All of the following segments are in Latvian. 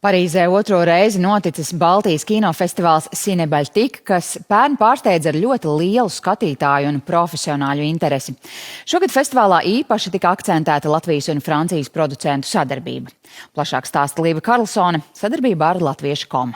Parīzē otro reizi noticis Baltijas kinofestivāls Cinebaltique, kas pērn pārsteidza ar ļoti lielu skatītāju un profesionāļu interesi. Šogad festivālā īpaši tika akcentēta Latvijas un Francijas producentu sadarbība. Plašāk stāsta Līva Karlsone sadarbībā ar Latviešu.com.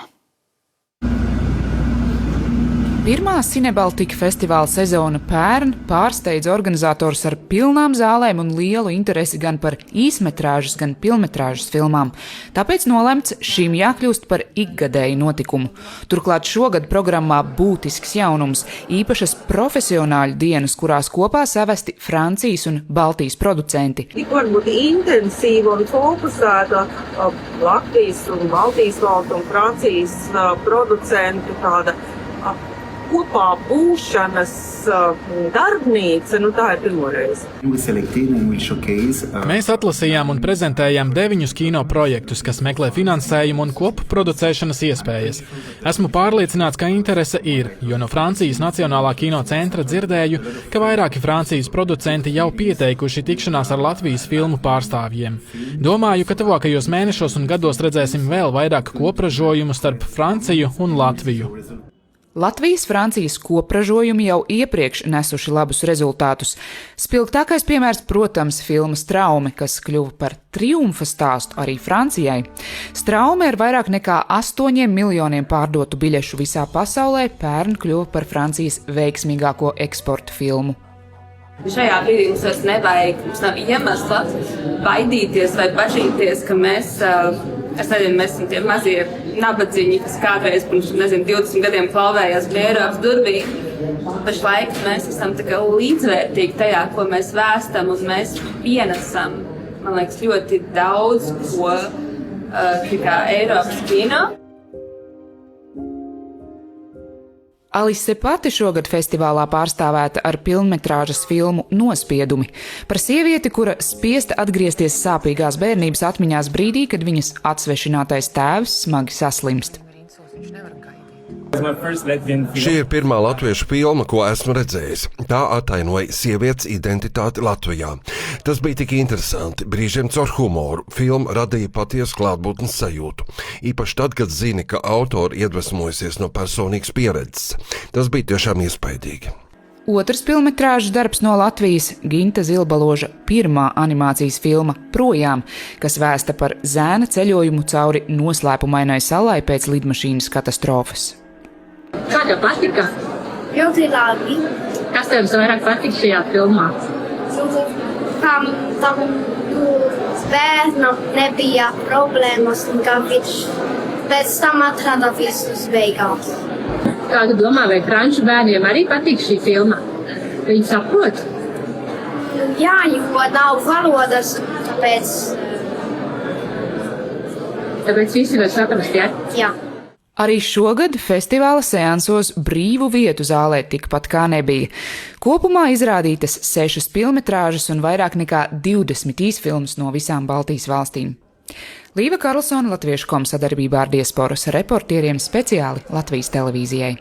Pirmā Cinebaltique festivāla sezona pērn pārsteidza organizatorus ar pilnām zālēm un lielu interesi gan par īsmetrāžas, gan pilnmetrāžas filmām. Tāpēc nolemts šīm jākļūst par ikgadēju notikumu. Turklāt šogad programmā būtisks jaunums – īpašas profesionāļu dienas, kurās kopā savesti Francijas un Baltijas producenti. Tik varbūt intensīva un fokusēta Latvijas un Baltijas valstu un Francijas producentu tāda kopā būšanas darbnīca, tā ir pirmoreiz. Mēs atlasījām un prezentējām 9 kino projektus, kas meklē finansējumu un kopproducēšanas iespējas. Esmu pārliecināts, ka interese ir, jo no Francijas Nacionālā kino centra dzirdēju, ka vairāki Francijas producenti jau pieteikuši tikšanās ar Latvijas filmu pārstāvjiem. Domāju, ka tuvākajos mēnešos un gados redzēsim vēl vairāk kopražojumu starp Franciju un Latviju. Latvijas-Francijas kopražojumi jau iepriekš nesuši labus rezultātus. Spilgtākais piemērs, protams, filma Straume, kas kļuva par triumfa stāstu arī Francijai. Straume ar vairāk nekā 8 miljoniem pārdotu biļešu visā pasaulē pērn kļuva par Francijas veiksmīgāko eksporta filmu. Šajā brīdī mums nav iemesla baidīties vai bažīties, ka mēs esam tie mazie nabadzīņi, kas kādreiz pirms 20 gadiem klauvējās pie Eiropas durvīm. Pašlaik mēs esam līdzvērtīgi tajā, ko mēs vēstam un mēs pienesam, man liekas, ļoti daudz ko Eiropas kino. Alise pati šogad festivālā pārstāvēta ar pilnmetrāžas filmu Nospiedumi par sievieti, kura spiesta atgriezties sāpīgās bērnības atmiņās brīdī, kad viņas atsvešinātais tēvs smagi saslimst. Šī ir pirmā latviešu filma, ko esmu redzējis. Tā atainoja sievietes identitāti Latvijā. Tas bija tik interesanti, brīžiem caur humoru. Filma radīja patiesu klātbūtnes sajūtu. Īpaši tad, kad zini, ka autori iedvesmojusies no personīgas pieredzes. Tas bija tiešām iespaidīgi. Otrs pilnmetrāžas darbs no Latvijas – Ginta Zilbaloža pirmā animācijas filma Projām, kas vēsta par zēna ceļojumu cauri noslēpumainai salai pēc lidmašīnas katastrofas. Kā tev patika? Ļoti labi. Kas tev vairāk patika šajā filmā? Tam bērnam nebija problēmas un kā viņš pēc tam atrada visus beigās. Kā tu domā, vai franču bērniem arī patīk šī filma? Viņi saprot? Jā, jo nav valodas, Tāpēc visi var saprast, ja? Jā. Arī šogad festivāla seansos brīvu vietu zālē tikpat kā nebija. Kopumā izrādītas 6 pilnmetrāžas un vairāk nekā 20 īsfilmas no visām Baltijas valstīm. Līva Karlsone, Latviešu.com sadarbībā ar diasporas reportieriem speciāli Latvijas televīzijai.